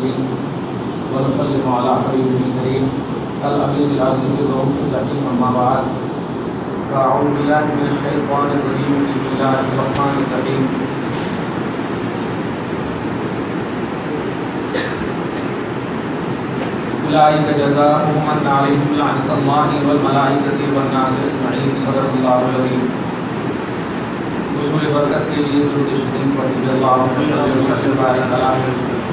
المرسلين ونسلم على حبيبه الكريم الأمين العزيز الرؤوف الرحيم أما بعد فأعوذ بالله من الشيطان الرجيم بسم الله الرحمن الرحيم أولئك جزاؤهم أن عليهم لعنة الله والملائكة والناس أجمعين صدق الله العظيم حصول برکت کے لیے درود شریف پڑھیے اللهم صل وسلم وبارک علی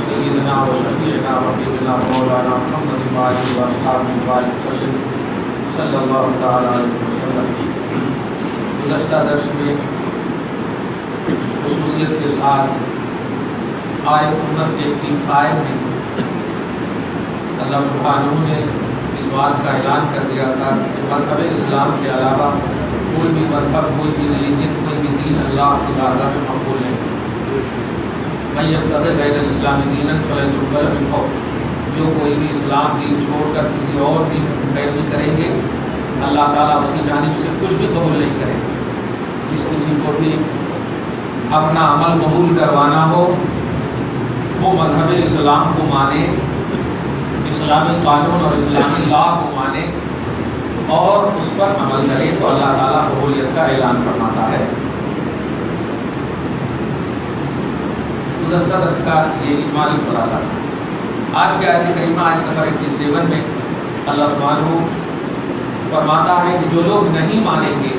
سیدنا و شفیعنا و حبیبنا مولانا محمد وآلہ وصحبہ وسلم صلی اللہ تعالی علیہ وسلم۔ گزشتہ درس میں خصوصیت کے ساتھ آیت نمبر 85 میں اللہ سبحانہ نے اس بات کا اعلان کر دیا تھا کہ مذہب اسلام کے علاوہ کوئی بھی مذہب، کوئی بھی ریلیجن، کوئی بھی دین اللہ کی بارگاہ میں مقبول نہیں۔ من یبتغی غیر الاسلام دینا فلن یقبل منہ، جو کوئی بھی اسلام دین چھوڑ کر کسی اور دین کی پیروی کریں گے اللہ تعالیٰ اس کی جانب سے کچھ بھی قبول نہیں کریں گے۔ جس کسی کو بھی اپنا عمل قبول کروانا ہو وہ مذہب اسلام کو مانے، اسلامی قانون اور اسلامی لا کو مانے اور اس پر عمل کرے تو اللہ تعالیٰ قبولیت کا اعلان فرماتا ہے۔ گزشتہ درس کا یہ اجمالی خلاصہ تھا۔ آج کے آیت کریمہ آیت نمبر 87 میں اللہ سبحانہ فرماتا ہے کہ جو لوگ نہیں مانیں گے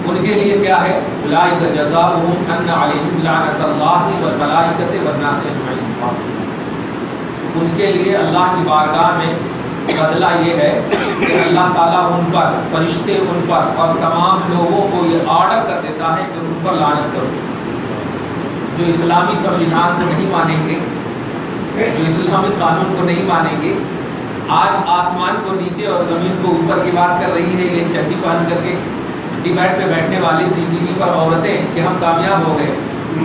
ان کے لیے کیا ہے؟ اولئک جزاؤہم ان علیہم لعنۃ اللہ والملائکۃ والناس اجمعین، ان کے لیے اللہ کی بارگاہ میں بدلہ یہ ہے کہ اللہ تعالیٰ ان پر، فرشتے ان پر اور تمام لوگوں کو یہ آرڈر کر دیتا ہے کہ ان پر لعنت کرو۔ جو اسلامی سنویدھان کو نہیں مانیں گے، جو اسلامی قانون کو نہیں مانیں گے، آج آسمان کو نیچے اور زمین کو اوپر کی بات کر رہی ہے یہ چڈی پہن کر کے ڈیبیٹ پہ بیٹھنے والی ٹی وی پر عورتیں کہ ہم کامیاب ہو گئے،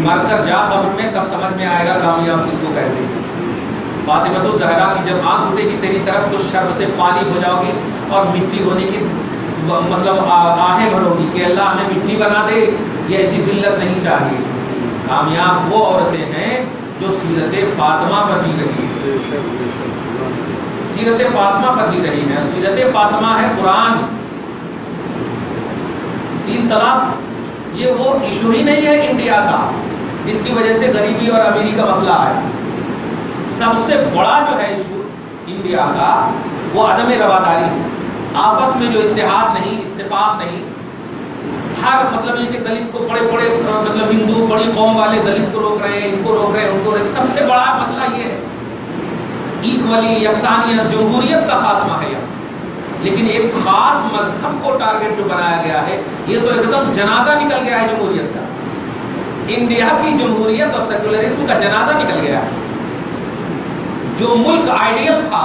مر کر جا قبر میں تب سمجھ میں آئے گا کامیاب کس کو کہتے ہیں۔ فاطمہ الزہرا کی جب آنکھ اٹھے گی تیری طرف تو شرم سے پانی ہو جاؤ گی اور مٹی ہونے کی مطلب آہیں بھرو گی کہ اللہ ہمیں مٹی بنا دے، یہ ایسی ذلت نہیں چاہیے۔ کامیاب وہ عورتیں ہیں جو سیرت فاطمہ پر جی رہی ہیں، سیرت فاطمہ پر جی رہی ہیں۔ سیرت فاطمہ ہے قرآن۔ 3 طلاق یہ وہ ایشو ہی نہیں ہے انڈیا کا جس کی وجہ سے غریبی اور امیری کا مسئلہ ہے۔ سب سے بڑا جو ہے ایشو انڈیا کا وہ عدم رواداری ہے، آپس میں جو اتحاد نہیں، اتفاق نہیں۔ ہر مطلب یہ کہ دلت کو بڑے مطلب ہندو بڑی قوم والے دلت کو روک رہے ہیں، ان کو روک رہے ہیں، ان کو روک۔ سب سے بڑا مسئلہ یہ ہے ایکولی، یکسانیت، جمہوریت کا خاتمہ ہے یہاں۔ لیکن ایک خاص مذہب کو ٹارگٹ جو بنایا گیا ہے یہ تو ایک دم جنازہ نکل گیا ہے جمہوریت کا۔ انڈیا کی جمہوریت اور سیکولرزم کا جنازہ نکل گیا ہے۔ جو ملک آئیڈیل تھا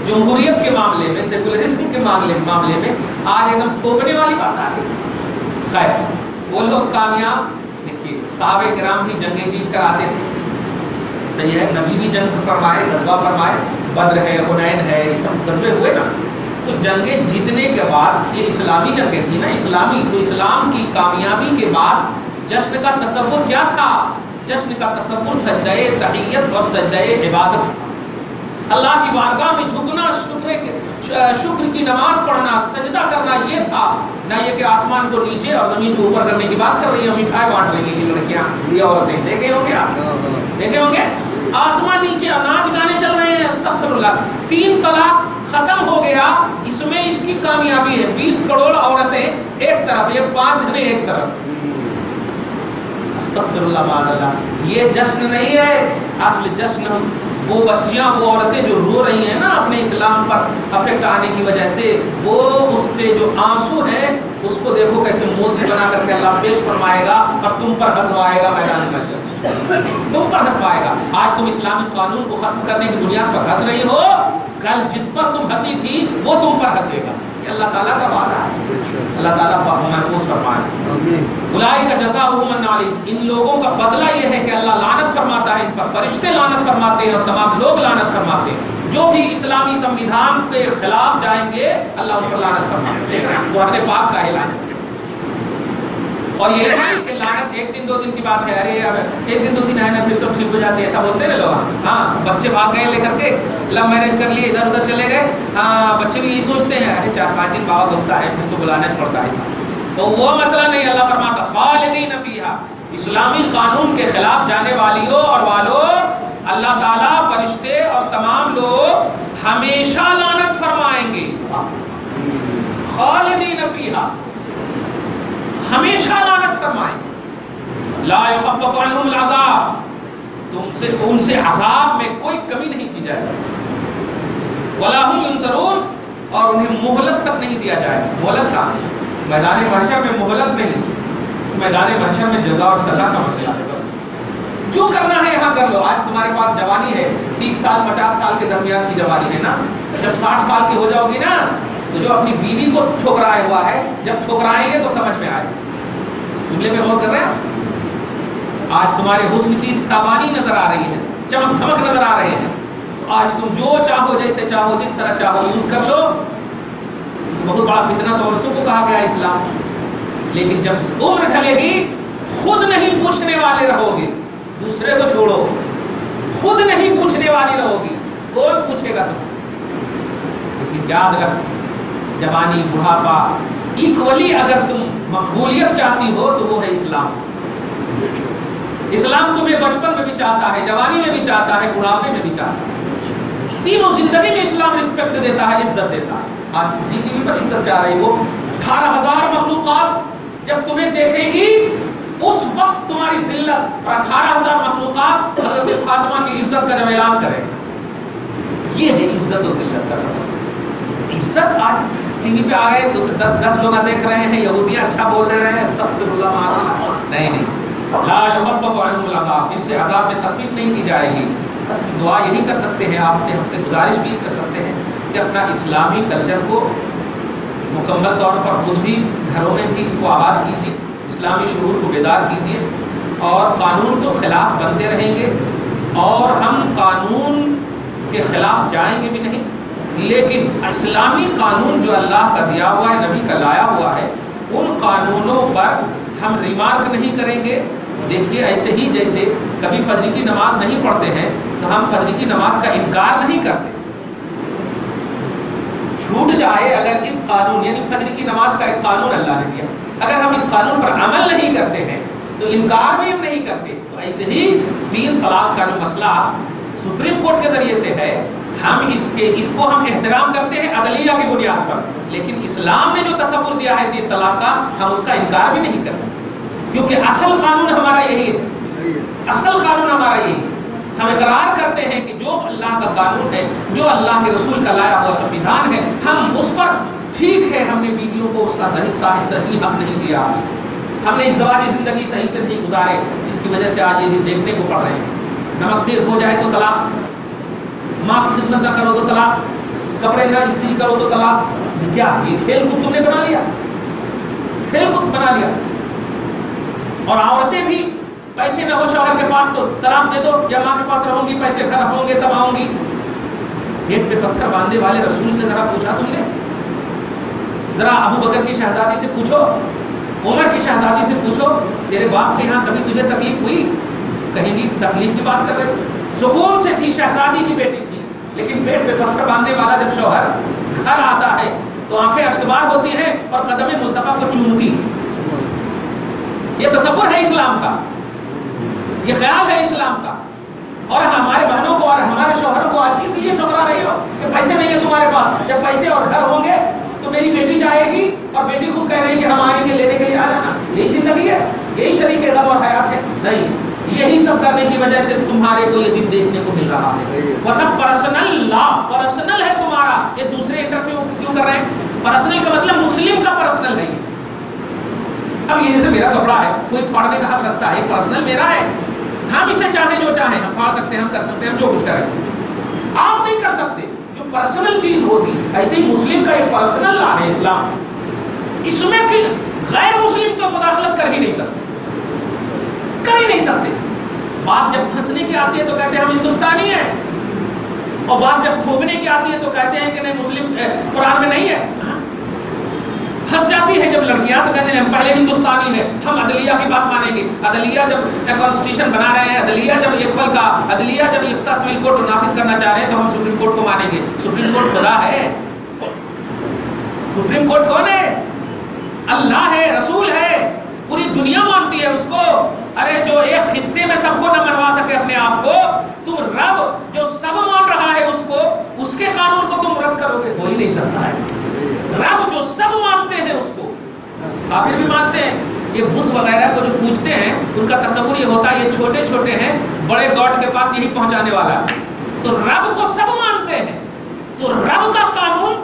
جمہوریت کے معاملے میں، سیکولرزم کے معاملے میں، آج ایک دم تھوپنے والی بات آ گئی۔ خیر وہ لوگ کامیاب، دیکھیے صحابہ کرام بھی جنگیں جیت کر آتے تھے، صحیح ہے، نبی بھی جنگ فرمائے، غزوہ فرمائے، بدر ہے، حنین ہے، یہ سب غزوے ہوئے نا۔ تو جنگیں جیتنے کے بعد یہ اسلامی جنگیں تھی نا، اسلامی، تو اسلام کی کامیابی کے بعد جشن کا تصور کیا تھا؟ جشن کا تصور سجدہ تحیت اور سجدہ عبادت، اللہ کی بارگاہ میں جھکنا، شکر کی نماز پڑھنا، سجدہ کرنا، یہ تھا نہ یہ کہ آسمان کو نیچے اور زمین کو اوپر کرنے کی بات کر رہی ہیں، مٹھائی بانٹ رہی ہیں یہ لڑکیاں، یہ عورتیں، دیکھے ہوں گے آپ، دیکھے ہوں گے آسمان نیچے ناچ گانے چل رہے ہیں، استغفر اللہ۔ 3 طلاق ختم ہو گیا، اس میں اس کی کامیابی ہے۔ 20 کروڑ عورتیں ایک طرف، یہ 5 جنے ایک طرف، استغفر اللہ معاذ اللہ۔ یہ جشن نہیں ہے، اصل جشن وہ بچیاں، وہ عورتیں جو رو رہی ہیں نا اپنے اسلام پر افیکٹ آنے کی وجہ سے، وہ اس کے جو آنسو ہیں اس کو دیکھو کیسے موتی بنا کر کے اللہ پیش فرمائے گا اور تم پر ہنسوائے گا، میدان محشر تم پر ہنسوائے گا۔ آج تم اسلامی قانون کو ختم کرنے کی بنیاد پر ہنس رہی ہو، کل جس پر تم ہنسی تھی وہ تم پر ہنسے گا۔ یہ اللہ تعالیٰ کا وعدہ ہے، اللہ تعالیٰ محفوظ فرمائے۔ اولئک جزاؤہم ان علیہم، ان لوگوں کا بدلہ یہ ہے کہ اللہ لعنت فرماتا ہے ان پر، فرشتے لعنت فرماتے ہیں اور تمام لوگ لعنت فرماتے ہیں۔ جو بھی اسلامی سنویدھان کے خلاف جائیں گے اللہ ان پر لعنت فرمائے گا۔ دیکھ رہے ہیں قرآن پاک کا اعلان۔ اور یہ نہیں کہ لعنت ایک دن دو دن کی بات ہے، ارے اب ایک دن دو دن ہے نا پھر تو ٹھیک ہو جاتے ہیں، ایسا بولتے ہیں لوگ. ہاں بچے بھاگ گئے لے کر کے، لو میرج کر لیے، ادھر ادھر چلے گئے. ہاں بچے بھی یہی سوچتے ہیں، ارے 4-5 دن بابا غصہ ہے پھر تو بلانا پڑتا ہے. ایسا تو وہ مسئلہ نہیں. اللہ فرماتا خالدین فیہا، اسلامی قانون کے خلاف جانے والیوں اور والوں اللہ تعالیٰ فرشتے اور تمام لوگ ہمیشہ لعنت فرمائیں گے. خالدین فیہا، ہمیشہ لعنت فرمائیں. لا یخفف عنہم العذاب، ان سے عذاب میں کوئی کمی نہیں کی جائے. ولا هم ینصرون، اور انہیں مہلت تک نہیں دیا جائے. مہلت کا میدان محشر میں مہلت نہیں، میدان محشر میں جزا اور سزا کا مسئلہ ہے. بس جو کرنا ہے یہاں کر لو. آج تمہارے پاس جوانی ہے، 30 سال 50 سال کے درمیان کی جوانی ہے نا. جب 60 سال کی ہو جاؤ گی نا تو جو اپنی بیوی کو ٹھکرائے ہوا ہے، جب ٹھکرائیں گے تو سمجھ میں آئے. جملے میں غور کر رہے ہیں؟ آج تمہارے حسن کی تابانی نظر آ رہی ہے، چمک دھمک نظر آ رہے ہیں. آج تم جو چاہو جیسے چاہو جس طرح چاہو یوز کر لو. بہت بڑا فتنہ تو عورتوں کو کہا گیا اسلام. لیکن جب عمر ڈھلے گی خود نہیں پوچھنے والے رہو گے، دوسرے تو چھوڑو، خود نہیں پوچھنے والی رہو گی، کون پوچھے گا تم. لیکن یاد رکھ، جوانی بڑھاپا ایکولی اگر تم مقبولیت چاہتی ہو تو وہ ہے اسلام. اسلام تمہیں بچپن میں بھی چاہتا ہے، جوانی میں بھی چاہتا ہے، بڑھاپے میں بھی چاہتا ہے. تینوں زندگی میں اسلام رسپیکٹ دیتا ہے، عزت دیتا ہے. آج زی ٹی وی پر عزت جا رہی ہو، 18,000 مخلوقات جب تمہیں دیکھیں گی اس وقت تمہاری ذلت، اور 18,000 مخلوقات حضرت فاطمہ کی عزت کا جب اعلان کریں. یہ ہے عزت و ذلت کا تصور. عزت آج ٹی وی پہ آ گئے تو 10 لوگ دیکھ رہے ہیں، یہودیاں اچھا بول دے رہے ہیں، استغفر اللہ معاذ. نہیں، لا یخفف عنہم العذاب، ان سے عذاب میں تخفیف نہیں کی جائے گی. بس دعا یہی کر سکتے ہیں آپ سے، ہم سے گزارش بھی کر سکتے ہیں کہ اپنا اسلامی کلچر کو مکمل طور پر خود بھی گھروں میں بھی اس کو آباد کیجیے، اسلامی شعور کو بیدار کیجیے، اور قانون تو خلاف بنتے رہیں گے. اور ہم قانون کے خلاف جائیں گے بھی نہیں، لیکن اسلامی قانون جو اللہ کا دیا ہوا ہے، نبی کا لایا ہوا ہے، ان قانونوں پر ہم ریمارک نہیں کریں گے. دیکھیے ایسے ہی جیسے کبھی فجر کی نماز نہیں پڑھتے ہیں تو ہم فجر کی نماز کا انکار نہیں کرتے. چھوٹ جائے اگر اس قانون، یعنی فجر کی نماز کا ایک قانون اللہ نے دیا، اگر ہم اس قانون پر عمل نہیں کرتے ہیں تو انکار بھی ہم نہیں کرتے. تو ایسے ہی 3 طلاق کا جو مسئلہ سپریم کورٹ کے ذریعے سے ہے، ہم اس کو ہم احترام کرتے ہیں عدلیہ کی بنیاد پر، لیکن اسلام نے جو تصور دیا ہے 3 طلاق کا، ہم اس کا انکار بھی نہیں کرتے، کیونکہ اصل قانون ہمارا یہی ہے. اصل قانون ہمارا یہی ہے. ہم اقرار کرتے ہیں کہ جو اللہ کا قانون ہے، جو اللہ کے رسول کا لایا ہوا سنویدھان ہے، ہم اس پر ٹھیک ہے. ہم نے بیویوں کو اس کا صحیح حق نہیں دیا، ہم نے ازدواجی زندگی صحیح سے نہیں گزارے، جس کی وجہ سے آج یہ دیکھنے کو پڑ رہے ہیں. نمک تیز ہو جائے تو طلاق، ماں کی خدمت نہ کرو تو طلاق، کپڑے نہ استری کرو تو طلاق. کیا یہ کھیل کود تم نے بنا لیا، کھیل کود بنا لیا. اور عورتیں بھی پیسے نہ ہو شوہر کے پاس تو طلاق دے دو، یا ماں کے پاس رہوں گی، پیسے گھر ہوں گے تب آؤں گی. پیٹ پہ پتھر باندھنے والے رسول سے ذرا پوچھا تم نے؟ ذرا ابو بکر کی شہزادی سے پوچھو، عمر کی شہزادی سے پوچھو، تیرے باپ کے یہاں کبھی تجھے تکلیف ہوئی؟ کہیں بھی تکلیف کی بات کر رہے ہو؟ سکون سے تھی، شہزادی کی بیٹی تھی، لیکن پیٹ پہ پتھر باندھنے والا جب شوہر گھر آتا ہے تو آنکھیں اشکبار ہوتی ہیں اور قدم مصطفیٰ کو چومتی ہیں. یہ تصور ہے اسلام کا، یہ خیال ہے اسلام کا. اور ہمارے بہنوں کو اور ہمارے شوہروں کو آج اس لیے ٹھکرا رہی ہو کہ پیسے نہیں ہے تمہارے پاس. جب پیسے اور گھر ہوں گے تو میری بیٹی جائے گی اور بیٹی خود کہہ رہی ہے کہ ہم آئیں گے لینے کے لیے، آ جانا. یہی زندگی ہے، یہی شریک غم اور حیات ہے. نہیں، یہی سب کرنے کی وجہ سے تمہارے کو یہ دن دیکھنے کو مل رہا ہے. ورنہ پرسنل لا، پرسنل ہے تمہارا. یہ دوسرے انٹرفیو کیوں کر رہے ہیں؟ پرسنل کا مطلب مسلم کا پرسنل ہے. اب یہ جیسے میرا کپڑا ہے، کوئی پڑھنے کا حق رکھتا ہے، پرسنل میرا ہے. ہم اسے چاہیں جو چاہیں ہم پھاڑ سکتے ہیں، ہم کر سکتے ہیں، ہم جو کچھ کریں. آپ نہیں کر سکتے. جو پرسنل چیز ہوتی ہے، ایسے ہی مسلم کا ایک پرسنل لا ہے اسلام. اس میں کہ غیر مسلم تو مداخلت کر ہی نہیں سکتے. بات جب پھنسنے کی آتی ہے تو کہتے ہیں ہم ہندوستانی ہیں، اور بات جب تھوپنے کی آتی ہے تو کہتے ہیں کہ نہیں مسلم قرآن میں نہیں ہے. پھنس جاتی ہے جب لڑکیاں تو کہتے ہیں ہم پہلے ہندوستانی ہیں، ہم عدلیہ کی بات مانیں گے، عدلیہ جب کانسٹیٹیوشن بنا رہے ہیں، عدلیہ جب اکول کا، عدلیہ جب یکساں سول کوڈ نافذ کرنا چاہ رہے ہیں تو ہم سپریم کورٹ کو مانیں گے۔ سپریم کورٹ خدا ہے؟ سپریم کورٹ کون ہے؟ اللہ ہے، رسول ہے، پوری دنیا مانتی ہے اس کو۔ ارے جو ایک خطے میں سب کو نہ منوا سکے اپنے آپ کو، تم رب جو سب مان رہا ہے اس کو، اس کے قانون کو تم رد کرو گے؟ ہو ہی نہیں سکتا ہے۔ رب جو سب مانتے ہیں اس کو، کافر بھی مانتے ہیں۔ یہ بت وغیرہ کو جو پوجتے ہیں ان کا تصور یہ ہوتا ہے یہ چھوٹے چھوٹے ہیں، بڑے گاڈ کے پاس یہی پہنچانے والا ہے۔ تو رب کو سب مانتے ہیں، تو رب کا قانون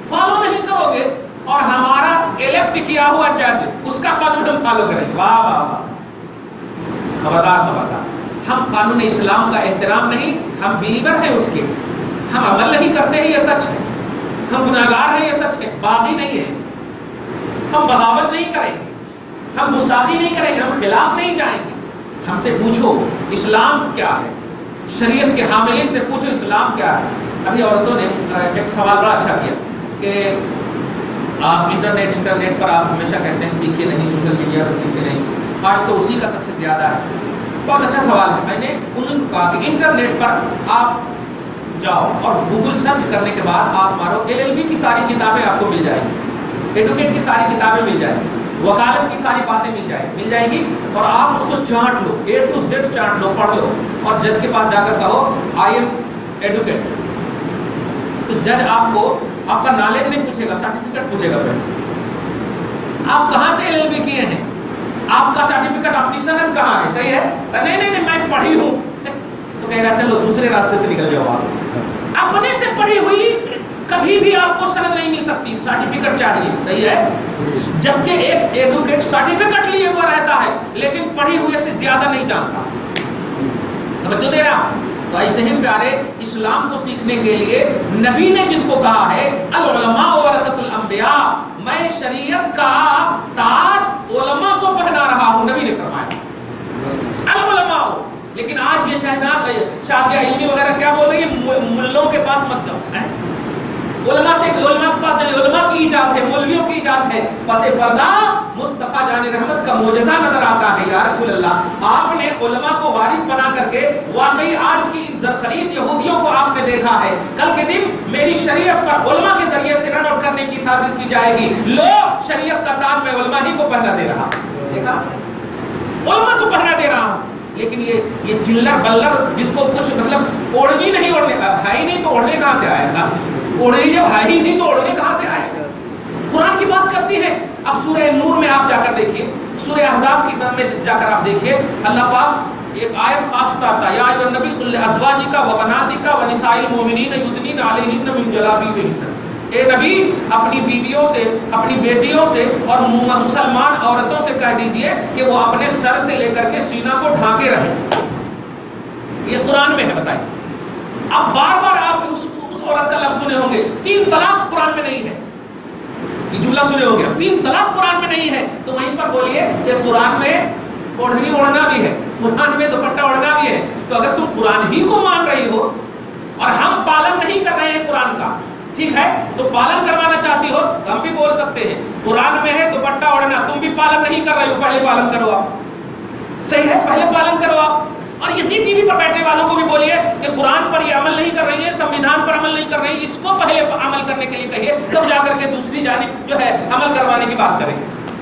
فالو نہیں کرو گے اور ہمارا الیکٹ کیا ہوا جج اس کا قانون ہم فالو کریں گے؟ واہ واہ واہ! خبردار خبردار! ہم قانون اسلام کا احترام نہیں، ہم بلیور ہیں اس کے، ہم عمل نہیں کرتے ہیں یہ سچ ہے، ہم گناہگار ہیں یہ سچ ہے، باغی نہیں ہے، ہم بغاوت نہیں کریں گے، ہم گستاخی نہیں کریں گے، ہم خلاف نہیں جائیں گے۔ ہم سے پوچھو اسلام کیا ہے، شریعت کے حاملین سے پوچھو اسلام کیا ہے۔ ابھی عورتوں نے ایک سوال بڑا اچھا کیا کہ آپ انٹرنیٹ پر آپ ہمیشہ کہتے ہیں سیکھیے نہیں، سوشل میڈیا پر سیکھیے نہیں، آج تو اسی کا سب سے زیادہ ہے۔ بہت اچھا سوال ہے۔ میں نے انہوں کو کہا کہ انٹرنیٹ پر آپ جاؤ اور گوگل سرچ کرنے کے بعد آپ مارو LLB کی ساری کتابیں آپ کو مل جائیں گی، ایڈوکیٹ کی ساری کتابیں مل جائیں گی، وکالت کی ساری باتیں مل جائیں گی، اور آپ اس کو چانٹ لو، A to Z چانٹ لو، پڑھ لو، اور جج کے پاس جا کر کہو آئی ایم ایڈوکیٹ، تو جج آپ کو آپ کا نالج نہیں پوچھے گا، سرٹیفکیٹ پوچھے گا۔ پھر آپ کہاں سے LLB کیے ہیں، آپ کا سرٹیفکیٹ، آپ کی سند کہاں ہے؟ صحیح ہے؟ نہیں میں پڑھی ہوں، تو کہے گا چلو دوسرے راستے سے نکل جاؤ۔ آپ اپنے سے پڑھی ہوئی کبھی بھی آپ کو سند نہیں مل سکتی، سرٹیفکیٹ چاہیے۔ صحیح ہے؟ جبکہ ایک ایڈوکیٹ سرٹیفکیٹ لیے ہوا رہتا ہے لیکن پڑھی ہوئے سے زیادہ نہیں جانتا۔ توجہ دے رہا؟ تو ایسے ہی پیارے، اسلام کو سیکھنے کے لیے نبی نے جس کو کہا ہے العلماء ورثۃ الانبیاء، میں شریعت کا تاج علماء کو پہنا رہا ہوں، نبی نے فرمایا العلماء۔ لیکن آج یہ شادیہ علمی وغیرہ کیا بول رہی ہے، ملوں کے پاس مت جاؤ، علماء سے، علماء کے پاس نہیں، علماء کی ایجاد ہے، مولویوں کی ایجاد ہے۔ پس پردہ مصطفیٰ جان رحمت کا معجزہ نظر آتا ہے۔ یا رسول اللہ، آپ نے علماء کو وارث بنا کر کے واقعی آج کی زرخرید یہودیوں کو آپ نے دیکھا ہے، کل کے دن میری شریعت پر علماء کے ذریعے سے رن آؤٹ کرنے کی سازش کی جائے گی۔ لو شریعت کا تاج میں علماء ہی کو پہنا دے رہا، دیکھا، علماء کو پہنا دے رہا ہوں۔ لیکن یہ چلر بلر جس کو کچھ مطلب اوڑھنی نہیں، اوڑھنے ہے ہی نہیں تو اوڑھنے کہاں سے آئے گا؟ اوڑھنی جب ہے ہی نہیں تو اوڑھنے کہاں سے آئے گا؟ قرآن کی بات کرتی ہے۔ اب سورہ نور میں آپ جا کر دیکھیے، سورہ احزاب کی میں جا کر آپ دیکھیے، اللہ پاک ایک آیت خاص اتارتا ہے، یا ایھا النبی قل لازواجک وبناتک ونساء المؤمنین یدنین علیہن من جلابیبہن، اے نبی اپنی بیویوں سے، اپنی بیٹیوں سے اور مسلمان عورتوں سے کہہ دیجئے کہ وہ اپنے سر سے لے کر کے سینہ کو ڈھانکے رہیں۔ یہ قرآن میں ہے، بتائیں۔ اب بار بار آپ اس عورت کا لفظ سنے ہوں گے، 3 طلاق قرآن میں نہیں ہے، یہ جملہ سنے ہوں گے، 3 طلاق قرآن میں نہیں ہے، تو وہیں پر بولیے کہ قرآن میں اوڑھنی اوڑھنا بھی ہے، قرآن میں دوپٹہ اوڑھنا بھی ہے۔ تو اگر تم قرآن ہی کو مان رہی ہو اور ہم پالن نہیں کر رہے ہیں قرآن کا، ٹھیک ہے، تو پالن کروانا چاہتی ہو ہم بھی بول سکتے ہیں، قرآن میں ہے دوپٹہ اوڑھنا، تم بھی پالن نہیں کر رہے ہو، پہلے پالن کرو آپ، صحیح ہے، پہلے پالن کرو آپ۔ اور اسی ٹی وی پر بیٹھنے والوں کو بھی بولیے کہ قرآن پر یہ عمل نہیں کر رہی ہے، سنویدھان پر عمل نہیں کر رہی ہے، اس کو پہلے عمل کرنے کے لیے کہیے، تب جا کر کے دوسری جانب جو ہے عمل کروانے کی بات کریں۔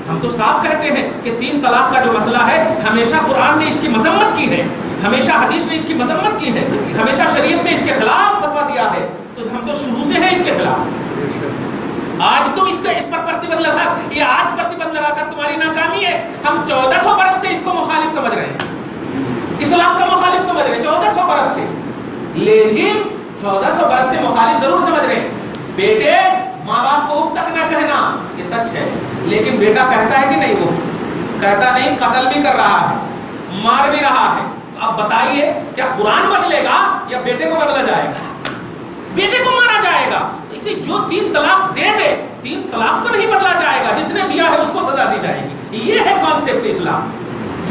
ہم تو صاف کہتے ہیں کہ 3 طلاق کا جو مسئلہ ہے ہمیشہ قرآن نے اس کی مذمت کی ہے، ہمیشہ حدیث نے اس کی مذمت کی ہے، ہمیشہ شریعت نے اس کے خلاف فتویٰ دیا ہے، تو ہم تو شروع سے ہیں اس کے خلاف۔ آج تم اس پر پرتیبندھ لگا، یہ آج پرتیبندھ لگا کر تمہاری ناکامی ہے۔ ہم 1400 برس سے اس کو مخالف سمجھ رہے ہیں، اسلام کا مخالف سمجھ رہے ہیں 1400 برس سے، لیکن 1400 برس سے مخالف ضرور سمجھ رہے ہیں۔ بیٹے ماں باپ کو اف تک نہ کہنا، یہ سچ ہے، لیکن بیٹا کہتا ہے کہ نہیں؟ وہ کہتا نہیں، قتل بھی کر رہا ہے، مار بھی رہا ہے۔ اب بتائیے کیا قرآن بدلے گا یا بیٹے کو بدلا جائے گا؟ بیٹے کو مارا جائے گا۔ تو اسے جو 3 طلاق دے دے، 3 طلاق کو نہیں بدلا جائے گا، جس نے دیا ہے اس کو سزا دی جائے گی۔ یہ ہے کانسیپٹ اسلام،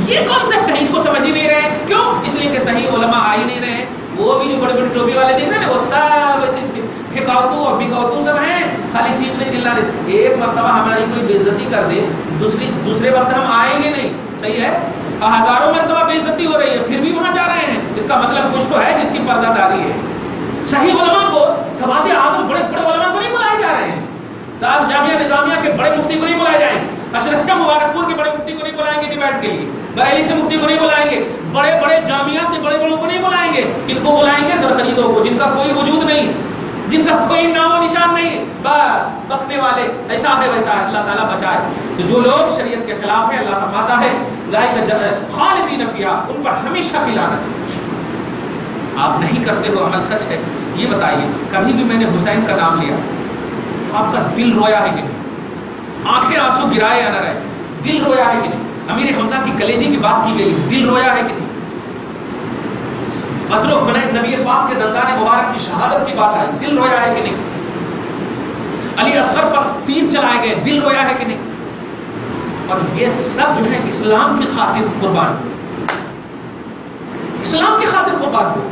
یہ کانسیپٹ ہے، اس کو سمجھ ہی نہیں رہے۔ کیوں؟ اس لیے کہ صحیح علماء آ ہی نہیں رہے۔ وہ بھی جو بڑے بڑے ٹوپی والے دیکھ رہے ہیں وہ سب ایسے حکاوتو اور بکاوتو سب ہیں، خالی چیخنے چلانے. ایک مرتبہ ہماری کوئی بے عزتی کر دے، دوسرے وقت ہم آئیں گے نہیں. صحیح ہے، ہزاروں مرتبہ بے عزتی ہو رہی ہے پھر بھی وہاں جا رہے ہیں، اس کا مطلب کچھ تو ہے جس کی پردہ داری ہے. صحیح علماء کو، سواد اعظم بڑے بڑے علماء کو نہیں بلائے جا رہے ہیں. جامعہ نظامیہ کے بڑے مفتی کو نہیں بلائے جائیں گے، اشرفیہ مبارک پور کے بڑے مفتی کو نہیں بلائیں گے ڈیبیٹ کے لیے، بریلی سے مفتی کو نہیں بلائیں گے، بڑے بڑے جامعہ سے بڑے بڑوں کو نہیں بلائیں گے. کن کو بلائیں گے؟ زرخریدوں کو، جن کا کوئی وجود نہیں، جن کا کوئی نام و نشان نہیں، بس رکھنے والے. ایسا ہے ویسا ہے، اللہ تعالیٰ بچائے. تو جو لوگ شریعت کے خلاف ہے، اللہ فرماتا ہے خالدین فیہا، ان پر ہمیشہ کی لعنت. آپ نہیں کرتے ہو عمل، سچ ہے. یہ بتائیے کبھی بھی میں نے حسین کا نام لیا آپ کا دل رویا ہے کہ نہیں؟ آنکھیں آنسو گرائے یا نہ رہے، دل رویا ہے کہ نہیں؟ امیر حمزہ کی کلیجے کی بات کی گئی، دل رویا ہے کہ نہیں؟ بدر و حنین، نبی پاک کے دندان مبارک کی شہادت کی بات آئی، دل رویا ہے کہ نہیں؟ علی اصغر پر تیر چلائے گئے، دل رویا ہے کہ نہیں؟ اور یہ سب جو ہے اسلام کی خاطر قربان ہوئے، اسلام کی خاطر قربان ہوئے.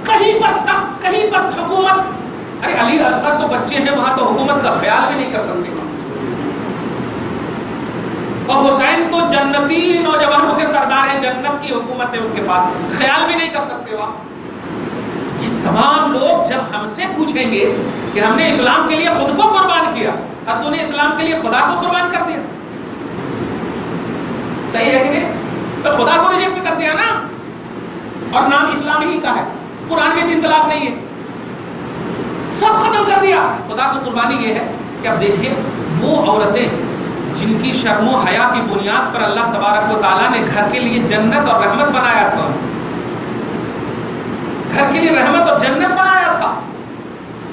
کہیں پر تخت، کہیں پر حکومت. ارے علی اصغر تو بچے ہیں، وہاں تو حکومت کا خیال بھی نہیں کر سکتے. اور حسین تو جنتی نوجوانوں کے سردار ہیں، جنت کی حکومت ہے ان کے پاس، خیال بھی نہیں کر سکتے وہاں. یہ تمام لوگ جب ہم سے پوچھیں گے کہ ہم نے اسلام کے لیے خود کو قربان کیا اور تو نے اسلام کے لیے خدا کو قربان کر دیا، صحیح ہے کہ نہیں؟ تو خدا کو ریجیکٹ کر دیا نا، اور نام اسلام ہی کا ہے، قرآن میں 3 طلاق نہیں ہے، سب ختم کر دیا. خدا کو قربانی یہ ہے کہ اب دیکھیے وہ عورتیں جن کی شرم و حیا کی بنیاد پر اللہ تبارک و تعالیٰ نے گھر کے لیے جنت اور رحمت بنایا تھا، گھر کے لیے رحمت اور جنت بنایا تھا.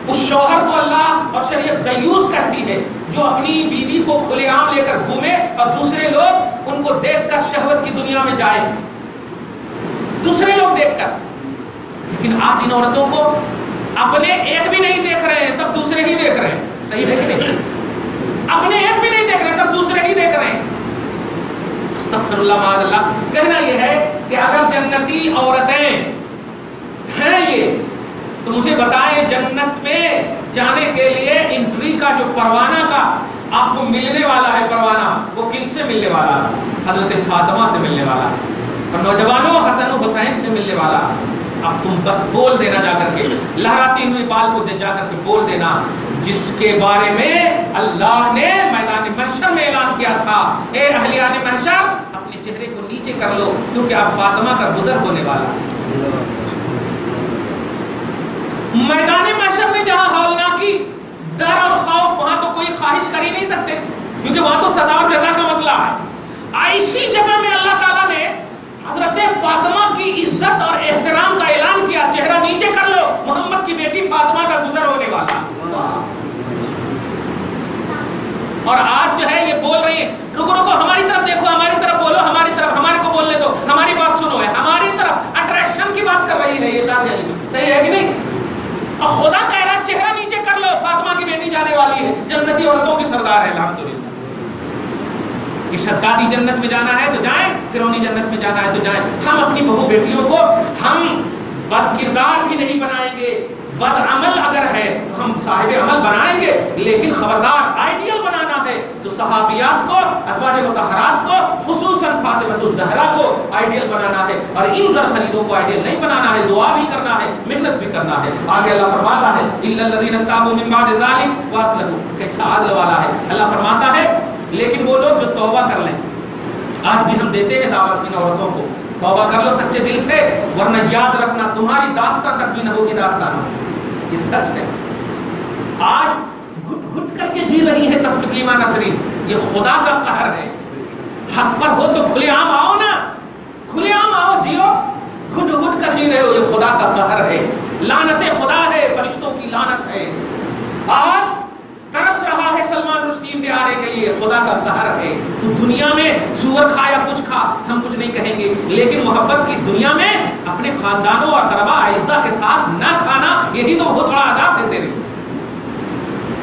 اس شوہر کو اللہ اور شریعت دیوس کہتی ہے جو اپنی بیوی کو کھلے عام لے کر گھومے اور دوسرے لوگ ان کو دیکھ کر شہوت کی دنیا میں جائیں، دوسرے لوگ دیکھ کر. لیکن آج ان عورتوں کو اپنے ایک بھی نہیں دیکھ رہے ہیں، سب دوسرے ہی دیکھ رہے ہیں. صحیح ہے کہ نہیں؟ اپنے ایک بھی نہیں دیکھ رہے، سب دوسرے ہی دیکھ رہے ہیں. استغفر اللہ معاذ اللہ. کہنا یہ ہے کہ اگر جنتی عورتیں ہیں یہ، تو مجھے بتائیں جنت میں جانے کے لیے انٹری کا جو پروانہ کا آپ کو ملنے والا ہے پروانہ، وہ کن سے ملنے والا ہے؟ حضرت فاطمہ سے ملنے والا ہے، اور نوجوانوں حسن و حسین سے ملنے والا ہے. اب تم بس بول دینا جا کر کے، لہراتی ہوئی بال کو جا کر کے بول دینا، جس کے بارے میں اللہ نے میدان محشر میں اعلان کیا تھا، اے اہلیان محشر اپنے چہرے کو نیچے کر لو کیونکہ اب فاطمہ کا گزر ہونے والا ہے. میدان محشر میں جہاں ہولناکی، ڈر اور خوف، وہاں تو کوئی خواہش کر ہی نہیں سکتے کیونکہ وہاں تو سزا اور جزا کا مسئلہ ہے. ایسی جگہ میں اللہ تعالیٰ نے حضرت فاطمہ کی عزت اور احترام کا اعلان کیا، چہرہ نیچے کر لو، محمد کی بیٹی فاطمہ کا گزر ہونے والا. اور آج جو ہے یہ بول رہی ہے، رکو ہماری طرف دیکھو، ہماری طرف بولو، ہماری طرف، ہمارے کو بولنے دو، ہماری بات سنو، ہے ہماری طرف اٹریکشن کی بات کر رہی ہے یہ شاہ جہاں. صحیح ہے کہ نہیں؟ اور خدا کہہ رہا چہرہ نیچے کر لو، فاطمہ کی بیٹی جانے والی ہے، جنتی عورتوں کی سردار ہے الحمدللہ. کہ شدادی جنت میں جانا ہے تو جائیں، فرعونی جنت میں جانا ہے تو جائیں. ہم اپنی بہو بیٹیوں کو ہم بد کردار بھی نہیں بنائیں گے، بد عمل اگر ہے تو ہم صاحب عمل بنائیں گے، لیکن خبردار آئیڈیل بنانا ہے تو صحابیات کو، ازواج مطہرات کو، خصوصاً فاطمہ الزہرا کو آئیڈیل بنانا ہے، اور ان زرخریدوں کو آئیڈیل نہیں بنانا ہے. دعا بھی کرنا ہے، محنت بھی کرنا ہے. آگے اللہ فرماتا ہے الا الذین تابوا من بعد ذلک واصلحوا. کیسا عدل والا ہے اللہ فرماتا ہے، لیکن وہ لوگ جو توبہ کر لیں. آج بھی ہم دیتے ہیں دعوت ان عورتوں کو، توبہ کر لو سچے دل سے، ورنہ یاد رکھنا تمہاری داستان تک بھی نہ ہوگی داستان. یہ سچ ہے. آج گھٹ گھٹ کر کے جی رہی ہے تسلیمہ نسرین، یہ خدا کا قہر ہے. حق پر ہو تو کھلے عام آؤ نا، کھلے عام آؤ، جیو. گھٹ گھٹ کر جی رہے ہو، یہ خدا کا قہر ہے. لعنت خدا ہے، فرشتوں کی لعنت ہے. آج ترس رہا ہے سلمان رشدی انڈیا آنے کے لیے، خدا کا قہر ہے. تو دنیا میں سور کھا یا کچھ کھا، ہم کچھ نہیں کہیں گے، لیکن محبت کی دنیا میں اپنے خاندانوں اور اقربا اعزا کے ساتھ نہ کھانا، یہی تو بہت بڑا عذاب ہے تیرے،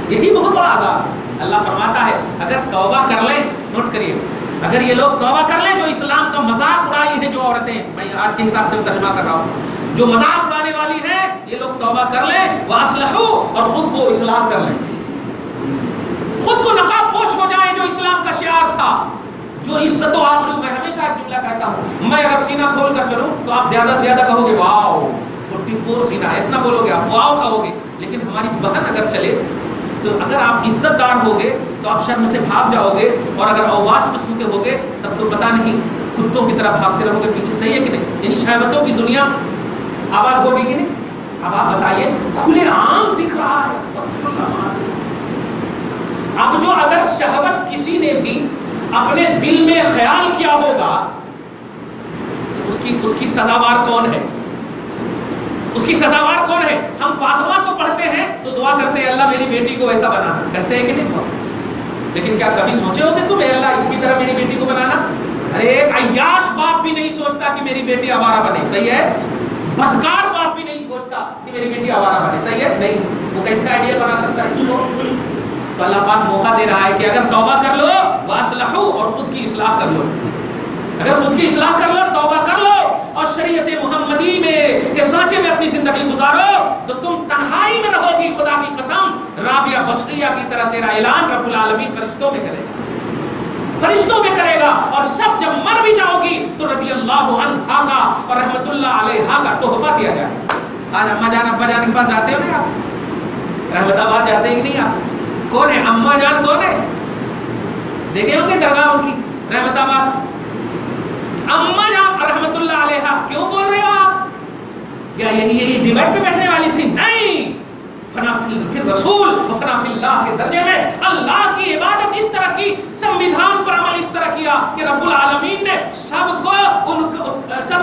یہی بہت بڑا عذاب. اللہ فرماتا ہے اگر توبہ کر لیں، نوٹ کریے، اگر یہ لوگ توبہ کر لیں جو اسلام کا مذاق اڑائی ہے جو عورتیں، میں آج کے حساب سے ترجمہ کر رہا ہوں، جو مذاق اڑانے والی ہیں یہ لوگ توبہ کر لیں، وَأَصْلَحُوا، اور خود کو اصلاح کر لیں، خود کو نقاب پوش ہو جائیں جو اسلام کا شعار تھا، جو عزت و آبرو. میں ہمیشہ ایک جملہ کہتا ہوں، میں اگر سینہ کھول کر چلوں تو آپ زیادہ سے زیادہ کہو گے واو 44 سینہ، اتنا بولو گے آپ، واو کہو گے. لیکن ہماری بہن اگر چلے تو اگر آپ عزت دار ہوگے تو آپ شرم سے بھاگ جاؤ گے، اور اگر اوباش قسم کے ہوگے تب تو پتہ نہیں کتوں کی طرح بھاگتے رہو گے پیچھے. صحیح ہے کہ نہیں؟ یعنی شہوتوں کی دنیا آباد ہوگی کہ نہیں؟ اب آپ بتائیے، کھلے عام دکھ رہا ہے. استغفر اللہ. اب جو اگر شہوت کسی نے بھی اپنے دل میں خیال کیا ہوگا اس کی سزاوار کون ہے؟ اس کی سزاوار کون ہے؟ ہم فاطمہ کو پڑھتے ہیں تو دعا کرتے ہیں اللہ میری بیٹی کو ایسا بنانا، کہتے ہیں کہ نہیں؟ لیکن کیا کبھی سوچے ہوتے تم اللہ اس کی طرح میری بیٹی کو بنانا؟ ارے ایک عیاش باپ بھی نہیں سوچتا کہ میری بیٹی آوارہ بنے. صحیح ہے؟ بدکار باپ بھی نہیں سوچتا کہ میری بیٹی آوارہ بنے. صحیح ہے؟ نہیں. وہ کیسے آئیڈیل بنا سکتا ہے اس کو؟ تو اللہ پاک موقع دے رہا ہے کہ اگر توبہ کر لو وَأَصْلَحُوا، اور خود کی اصلاح کر لو. اگر خود کی اصلاح کر لو، توبہ کر لو اور شریعت محمدی میں کے سانچے میں اپنی زندگی گزارو تو تم تنہائی میں رہو گی. خدا کی قسم، رابعہ بصریہ کی طرح تیرا اعلان رب العالمین فرشتوں میں کرے گا، فرشتوں میں کرے گا. اور سب جب مر بھی جاؤ گی تو رضی اللہ عنہا کا اور رحمت اللہ علیہا کا تحفہ دیا جائے. آج اماں جان ابا جان کے پاس جاتے ہو نا آپ؟ رحمت آباد جاتے ہیں کہ نہیں آپ؟ کون ہے اماں جان؟ کون ہے؟ دیکھے ہوں گے درگاہ ان کی رحمت آباد. اماں جان رحمت اللہ علیہا کیوں بول رہے ہو آپ؟ کیا یہی ڈیبیٹ پہ بیٹھنے والی تھی؟ نہیں. فنا فی الرسول و فنا فی اللہ کے درجے میں اللہ کی عبادت اس طرح کی، سنویدھان پر عمل اس طرح کیا کہ رب العالمین نے سب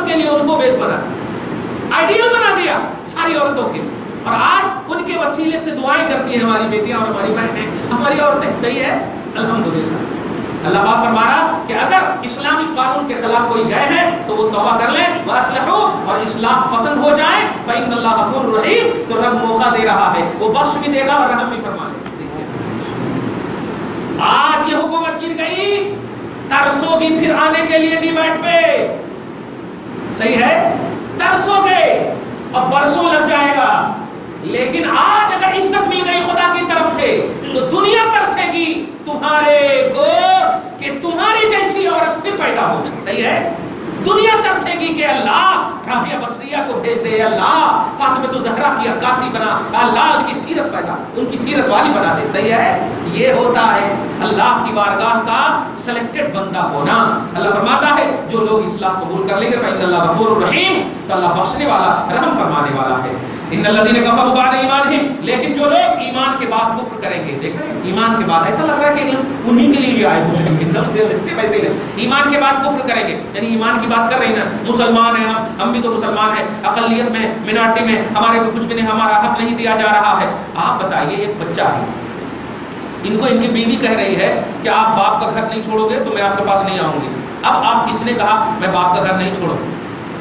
کے لیے ان کو بیس بنا دیا، آئیڈیل بنا دیا ساری عورتوں کے. اور آج ان کے وسیلے سے دعائیں کرتی ہیں ہماری بیٹیاں اور ہماری بہنیں، ہماری عورتیں. صحیح ہے؟ الحمدللہ. اللہ پاک فرما رہا کہ اگر اسلامی قانون کے خلاف کوئی گئے ہیں تو وہ توبہ کر لیں، وَأَصْلِحُوا، اور اصلاح پسند ہو جائیں، فَإِنَّ اللَّهَ غَفُورٌ رَحِيمٌ، تو رب موقع دے رہا ہے، وہ بخش بھی دے گا اور رحم بھی فرما لے گا. آج یہ حکومت گر گئی، ترسو گی پھر آنے کے لیے ڈیبیٹ پہ. صحیح ہے؟ ترسو گے اور برسوں لگ جائے گا. لیکن آج اگر عزت مل گئی خدا کی طرف سے تو دنیا ترسے گی تمہارے کو کہ تمہاری جیسی عورت پھر پیدا ہوگی. صحیح ہے؟ دنیا ترسے گی کہ اللہ رابعہ بصریہ کو بھیج دے، اللہ فاطمہ الزہرا کی عکاسی بنا، اللہ ان کی سیرت والی بنا دے. صحیح ہے؟ یہ ہوتا ہے اللہ کی بارگاہ کا سلیکٹڈ بندہ ہونا. اللہ فرماتا ہے جو لوگ اصلاح قبول کر لیں گے فإن اللہ غفور رحیم، تو اللہ بخشنے والا رحم فرمانے والا ہے. ان الذين كفروا بعد ایمانہم، لیکن جو لوگ ایمان کے بعد کفر کریں گے. دیکھ رہے ہیں ایمان کے بعد، ایسا لگ رہا ہے کہ انہی کے لیے آئے ہوئے ہیں، ایک دم سے ویسے ہی ایمان کے بعد کفر کریں گے. یعنی ایمان کی بات کر رہے ہیں نا، مسلمان ہیں ہم بھی تو مسلمان ہیں، اقلیت میں مینارٹی میں ہمارے کو کچھ بھی نہیں، ہمارا حق نہیں دیا جا رہا ہے. آپ بتائیے ایک بچہ ہے، ان کو ان کی بیوی کہہ رہی ہے کہ آپ باپ کا گھر نہیں چھوڑو گے تو میں آپ کے پاس نہیں آؤں گی. اب آپ کس نے کہا میں باپ کا گھر نہیں چھوڑوں،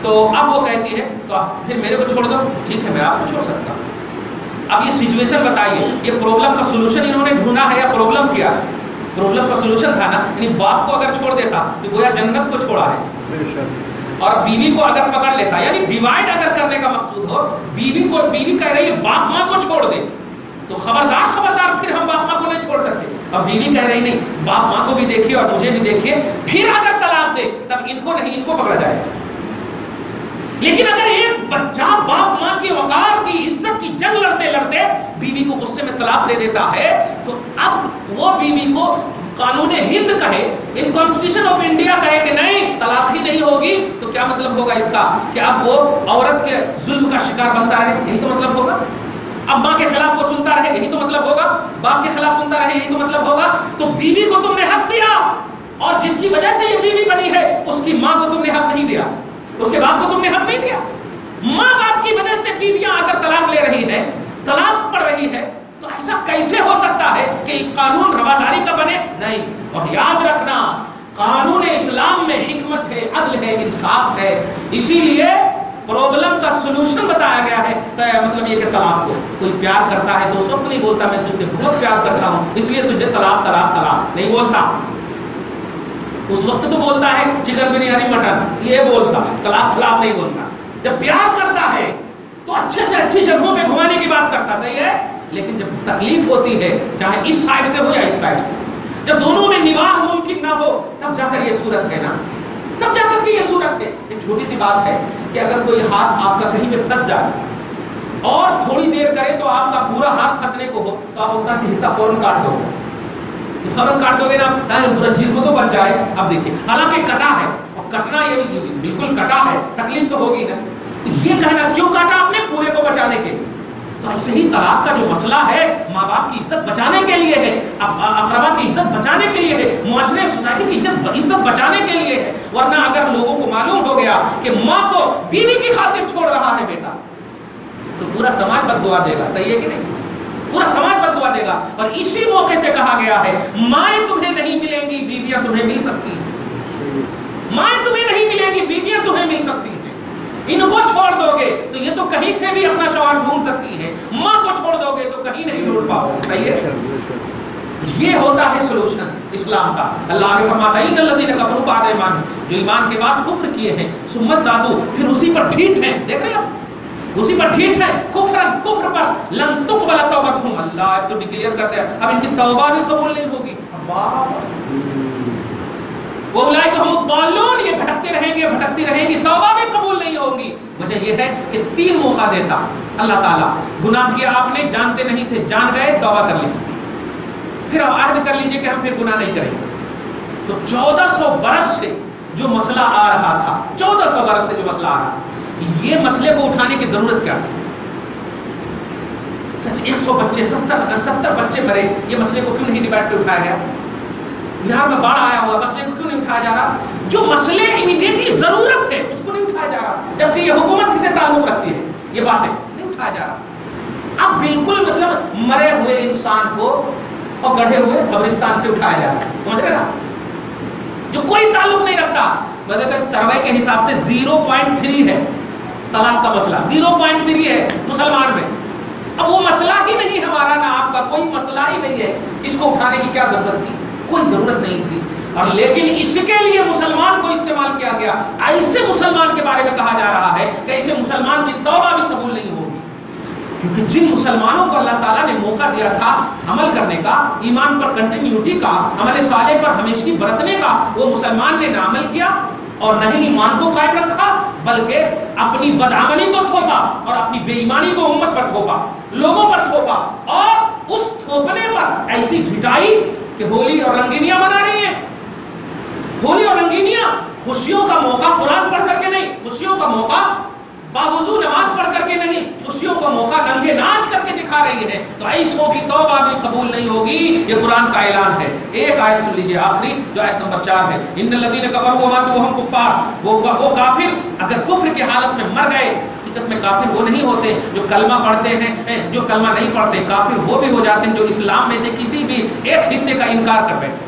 تو اب وہ کہتی ہے تو آپ پھر میرے کو چھوڑ دو. ٹھیک ہے میں آپ کو چھوڑ سکتا ہوں. اب یہ سچویشن بتائیے، یہ پرابلم کا سولوشن انہوں نے ڈھونڈا ہے یا پرابلم کیا ہے؟ پرابلم کا سولوشن تھا نا. یعنی باپ کو اگر چھوڑ دیتا تو گویا جنت کو چھوڑا ہے، اور بیوی کو اگر پکڑ لیتا، یعنی ڈیوائڈ اگر کرنے کا مقصود ہو، بیوی کہہ رہی ہے باپ ماں کو چھوڑ دے تو خبردار پھر ہم باپ ماں کو نہیں چھوڑ سکتے. اب بیوی کہہ رہی نہیں، باپ ماں کو بھی دیکھیے اور مجھے بھی دیکھیے، پھر اگر طلاق دے تب ان کو نہیں، ان کو پکڑا جائے. لیکن اگر ایک بچہ باپ ماں کی وقار کی عزت کی جنگ لڑتے لڑتے بیوی کو غصے میں طلاق دے دیتا ہے تو اب وہ بیوی کو قانون ہند کہے، ان کانسٹیٹیوشن آف انڈیا کہے کہ نہیں طلاق ہی نہیں ہوگی، تو کیا مطلب ہوگا اس کا کہ اب وہ عورت کے ظلم کا شکار بنتا رہے؟ یہی تو مطلب ہوگا. اب ماں کے خلاف وہ سنتا رہے، یہی تو مطلب ہوگا. باپ کے خلاف سنتا رہے، یہی تو مطلب ہوگا. تو بیوی کو تم نے حق دیا، اور جس کی وجہ سے یہ بیوی بنی ہے اس کی ماں کو تم نے حق نہیں دیا، اس کے باپ کو تم نے حق نہیں دیا. ماں باپ کی وجہ سے بیویاں اگر طلاق لے رہی ہیں، طلاق پڑ رہی ہے، تو ایسا کیسے ہو سکتا ہے کہ قانون رواداری کا بنے؟ نہیں. اور یاد رکھنا قانون اسلام میں حکمت ہے، عدل ہے، انصاف ہے. اسی لیے پرابلم کا سولوشن بتایا گیا ہے. مطلب یہ کہ طلاق کو کوئی پیار کرتا ہے تو اس وقت نہیں بولتا میں تجھ سے بہت پیار کرتا ہوں اس لیے تجھے طلاق طلاق طلاق نہیں بولتا. اس وقت تو بولتا ہے چکن بریانی مٹن، یہ بولتا ہے، طلاق طلاق نہیں بولتا. جب پیار کرتا ہے تو اچھے سے اچھی جگہوں پہ گھمانے کی بات کرتا، صحیح ہے، لیکن جب تکلیف ہوتی ہے چاہے اس سائڈ سے ہو یا اس سائڈ سے، جب دونوں میں نباہ ممکن نہ ہو تب جا کر یہ صورت ہے نا، تب جا کر کے یہ صورت ہے۔ ایک چھوٹی سی بات ہے کہ اگر کوئی ہاتھ آپ کا کہیں پہ پھنس جائے اور تھوڑی دیر کرے تو آپ کا پورا ہاتھ پھنسنے کو ہو تو آپ اتنا سے حصہ فوراً کاٹ دو گے، فوراً کاٹ دو گے نا، پورا جسم تو بچ جائے۔ اب دیکھیے حالانکہ کٹا ہے، اور کٹنا یہ بالکل کٹا ہے، تکلیف تو ہوگی نا، تو یہ کہنا کیوں کاٹا آپ نے؟ پورے کو بچانے کے لیے۔ تو ایسے ہی طلاق کا جو مسئلہ ہے ماں باپ کی عزت بچانے کے لیے ہے، اقربا کی عزت بچانے کے لیے ہے، معاشرے سوسائٹی کی عزت بچانے کے لیے ہے۔ ورنہ اگر لوگوں کو معلوم ہو گیا کہ ماں کو بیوی کی خاطر چھوڑ رہا ہے بیٹا تو پورا سماج بد دعا دے گا، صحیح ہے کہ نہیں؟ پورا سماج بد دعا دے گا۔ اور اسی موقع سے کہا گیا ہے مائیں تمہیں نہیں ملیں گی، بیویاں تمہیں مل سکتی ہیں، مائیں تمہیں نہیں ملیں گی، بیویاں تمہیں مل سکتی ہیں۔ ان کو چھوڑ دو گے تو یہ تو کہیں سے بھی اپنا شوہر ڈھونڈ سکتی ہے، ماں کو چھوڑ دو گے تو کہیں نہیں ڈھونڈ پاؤ گے، صحیح ہے؟ یہ ہوتا ہے سولوشن اسلام کا۔ اللہ آگے فرماتا ہے ان الذین کفروا بعد ایمانہم، جو ایمان کے بعد کفر کیے ہیں، ثم ازدادوا، پھر اسی پر ڈھیٹ ہیں، دیکھ رہے ہیں آپ، اسی پر ڈھیٹ ہیں، کفر پر، لن تقبل توبتہم، اللہ اب تو ڈکلیئر کرتے ہیں اب ان کی توبہ بھی قبول نہیں ہوگی۔ اولئک هم الضالون، یہ بھٹکتے رہیں گے، بھٹکتی رہیں گی، توبہ بھی قبول نہیں ہوگی۔ وجہ یہ ہے کہ 3 موقع دیتا اللہ تعالیٰ، گناہ کیا آپ نے، جانتے نہیں تھے، جان گئے، توبہ کر لیجیے، پھر اب عہد کر لیجیے کہ ہم پھر گناہ نہیں کریں گے۔ تو 1400 برس سے جو مسئلہ آ رہا تھا، 1400 برس سے جو مسئلہ آ رہا تھا، یہ مسئلے کو اٹھانے کی ضرورت کیا تھی؟ 100 بچے 70 بچے مرے، یہ مسئلے کو کیوں نہیں ڈیبیٹ پہ اٹھایا گیا؟ بہار میں باڑھ آیا ہوا، مسئلے کو کیوں نہیں اٹھایا جا رہا؟ جو مسئلے امیڈیٹلی ضرورت ہے اس کو نہیں اٹھایا جا رہا، جبکہ یہ حکومت ہی سے تعلق رکھتی ہے، یہ باتیں نہیں اٹھایا جا رہا۔ اب بالکل مطلب مرے ہوئے انسان کو اور گڑھے ہوئے قبرستان سے اٹھایا جا رہا، سمجھ رہے نا، جو کوئی تعلق نہیں رکھتا۔ مطلب سروے کے حساب سے 0.3 ہے طلاق کا مسئلہ، 0.3 ہے مسلمان میں۔ اب وہ مسئلہ ہی نہیں ہمارا، نہ آپ کا، کوئی مسئلہ ہی نہیں ہے، اس کو اٹھانے کی کیا ضرورت تھی؟ کوئی ضرورت نہیں تھی۔ اور لیکن اس کے لیے مسلمان کو استعمال کیا گیا، ایسے مسلمان کے بارے میں کہا جا رہا ہے کہ ایسے مسلمان کی توبہ بھی قبول نہیں ہوگی، کیونکہ جن مسلمانوں کو اللہ تعالیٰ نے موقع دیا تھا عمل کرنے کا، ایمان پر کنٹینیوٹی کا، عمل صالح پر ہمیشگی برتنے کا، وہ مسلمان نے نہ عمل کیا اور نہ ہی ایمان کو قائم رکھا، بلکہ اپنی بدعملی کو تھوپا اور اپنی بے ایمانی کو امت پر تھوپا، لوگوں پر تھوپا، اور اس تھوپنے پر ایسی جھٹائی کہ ہولی اور رنگینیاں منا رہی ہیں۔ ہولی اور رنگینیاں خوشیوں کا موقع قرآن پڑھ کر کے نہیں، خوشیوں کا موقع باوضو نماز پڑھ کر کے نہیں، خوشیوں کا موقع ننگے ناچ کر کے دکھا رہی ہے، تو ایسوں کی توبہ بھی قبول نہیں ہوگی، یہ قرآن کا اعلان ہے۔ ایک آیت سن لیجیے آخری، جو آیت نمبر 4 ہے، ان الذین کفروا وماتوا وهم کفار، وہ کافر اگر کفر کی حالت میں مر گئے، حقیقت میں کافر وہ نہیں ہوتے جو کلمہ پڑھتے ہیں، جو کلمہ نہیں پڑھتے، کافر وہ بھی ہو جاتے ہیں جو اسلام میں سے کسی بھی ایک حصے کا انکار کر بیٹھے۔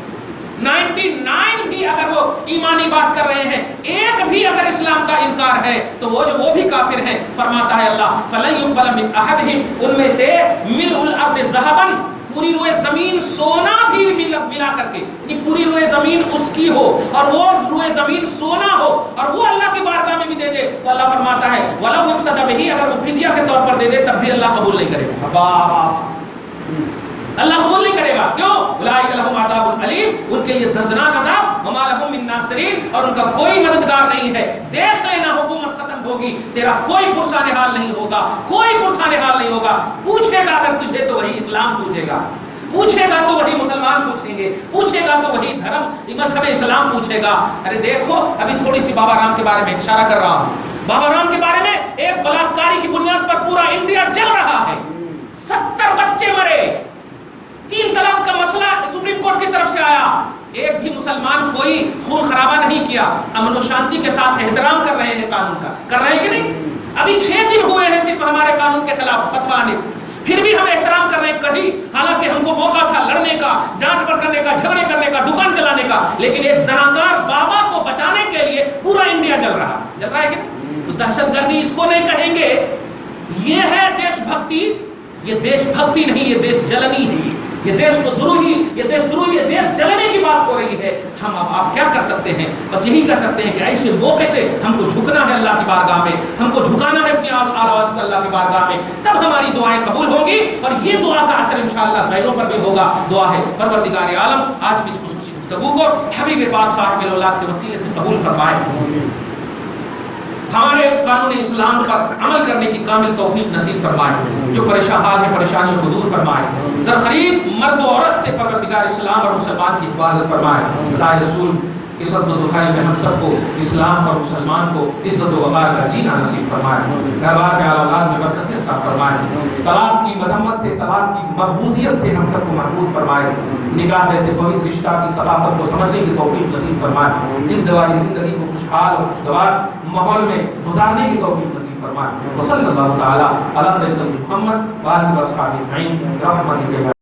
99 بھی اگر وہ ایمانی بات کر رہے ہیں، ایک بھی اگر اسلام کا انکار ہے تو وہ بھی کافر ہیں۔ فرماتا ہے اللہ فَلَن يُقْبَلَ مِنْ أَحَدِهِمْ، ان میں سے مِلْءُ الْأَرْضِ ذَهَبًا، پوری روئے زمین سونا بھی ملا کر کے، یعنی پوری روئے زمین اس کی ہو اور وہ روئے زمین سونا ہو اور وہ اللہ کی بارگاہ میں بھی دے دے، تو اللہ فرماتا ہے وَلَوْ اِفْتَدَى بِهِ، اگر وہ فدیہ کے طور پر دے دے تب بھی اللہ قبول نہیں کرے گا، اللہ قبول نہیں کرے گا۔ کیوں؟ اولئک لہم عذاب علیم، ان کے لیے دردناک عذاب، وما لہم من ناصرین، اور ان کا کوئی مددگار نہیں ہے۔ دیکھ لینا حکومت ختم ہوگی، تیرا کوئی پرسان حال نہیں ہوگا، کوئی پرسان حال نہیں ہوگا۔ پوچھے گا اگر تجھے تو وہی اسلام پوچھے گا، پوچھے گا تو وہی مسلمان پوچھیں گے، پوچھے گا تو وہی دھرم مذہب اسلام پوچھے گا۔ ارے دیکھو ابھی تھوڑی سی بابا رام کے بارے میں اشارہ کر رہا ہوں، بابا رام کے بارے میں ایک بلاತ್ಕಾری کی بنیاد پر پورا انڈیا جل رہا ہے، 70 بچے مرے، 3 طلاق کا مسئلہ سپریم کورٹ کی طرف سے آیا، ایک بھی مسلمان کوئی خون خرابہ نہیں کیا، امن و شانتی کے ساتھ احترام کر رہے ہیں قانون کا، کر رہے ہیں کہ نہیں؟ ابھی 6 دن ہوئے ہیں صرف ہمارے قانون کے خلاف فتویٰ آنے، پھر بھی ہم احترام کر رہے ہیں کہیں، حالانکہ ہم کو موقع تھا لڑنے کا، ڈانٹ پر کرنے کا، جھگڑے کرنے کا، دکان چلانے کا، لیکن ایک زناکار بابا کو بچانے کے لیے پورا انڈیا جل رہا ہے کہ نہیں؟ تو دہشت گردی اس کو نہیں کہیں گے، یہ ہے دیش بھکتی، یہ دیش بھکتی نہیں، یہ دیش جلنی ہے، یہ دیش کو دروہی، یہ دیش جلنے کی بات ہو رہی ہے۔ ہم اب آپ کیا کر سکتے ہیں؟ بس یہی کر سکتے ہیں کہ ایسے موقع سے ہم کو جھکنا ہے اللہ کی بارگاہ میں، ہم کو جھکانا ہے اپنی اللہ کی بارگاہ میں، تب ہماری دعائیں قبول ہوگی، اور یہ دعا کا اثر انشاءاللہ غیروں پر بھی ہوگا۔ دعا ہے پروردگار عالم آج کی اس خصوصی گفتگو کو حبیب پاک صاحب الاولاد کے وسیلے سے قبول فرمائے، ہمارے قانون اسلام پر عمل کرنے کی کامل توفیق نصیب فرمائے، جو پریشان حال ہے پریشانیوں کو دور فرمائے، زرخرید مرد و عورت سے پروردگار اسلام اور مسلمان کی حفاظت فرمائے۔ خدائے رسول اس صدق و دفاعی میں ہم سب کو اسلام اور مسلمان کو عزت و وقار کا جینا نصیب فرمائے، دربار میں اولاد میں برکت عطا فرمائے، طلاق کی مذمت سے، طلاق کی مقبوضیت سے ہم سب کو محفوظ فرمائے، نکاح جیسے پوتر رشتہ کی ثقافت کو سمجھنے کی توفیق نصیب فرمائے، اس دواری زندگی کو خوشحال اور خوشگوار ماحول میں گزارنے کی توفیق نصیب فرمائے۔ وصلی اللہ تعالی علی سیدنا محمد و آلہ و اصحابہ اجمعین برحمتک۔